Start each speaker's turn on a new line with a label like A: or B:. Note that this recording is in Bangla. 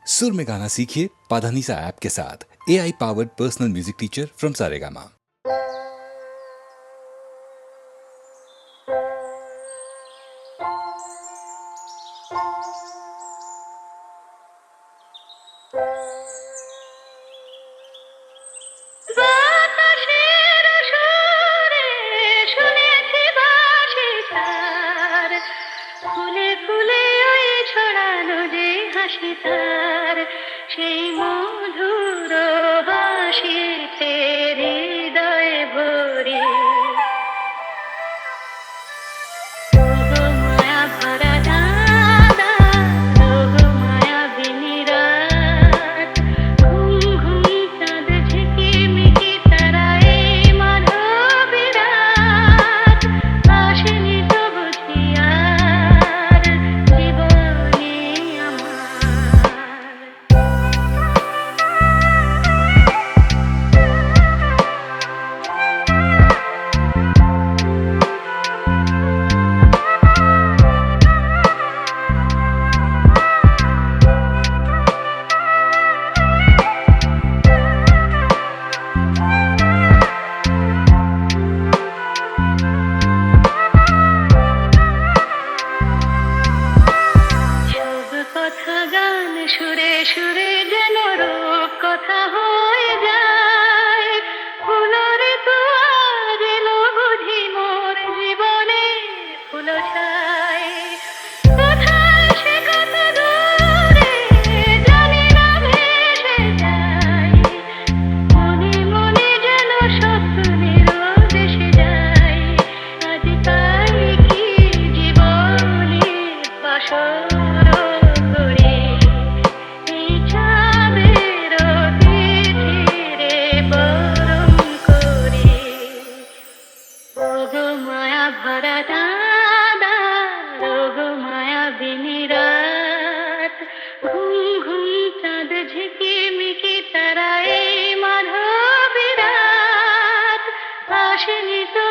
A: सुर में गाना सीखिए पाधानीसा ऐप के साथ। AI powered personal music teacher from Saregama.
B: ফুলে ফুলে ওই ছড়ানো যে হাসি তার, সেই মধুর হাসিতে হৃদয় ভরে। ওগো মায়া ভরা দাদা, ওগো মায়া বিনি রাত, ঘুম ঘুম চাঁদ ঝিকিমিকি তারা এই মাধবী রাত, আসেনি তো বুঝি আর জীবনে আমার। সব কথা গান সুরে সুরে যেন রূপ কথা হয়ে যায়, ফুলরে তো আজ এলো বুঝি মোর জীবনে ফুল ছায়। কোথায় সে কত দূরে জানি না ভেসে যায়, মনে মনে যেন স্বপ্নের দেশে যায়। আজ পাই কি জীবনে বাসর করে, এই চাঁদের তিথিরে বরণ করে। ওগো মায়া ভরা দাদা, ওগো মায়া বিনি রাত, ঘুম ঘুম চাঁদ ঝিকিমিকি তারা এই মাধবী রাত, আসেনি তো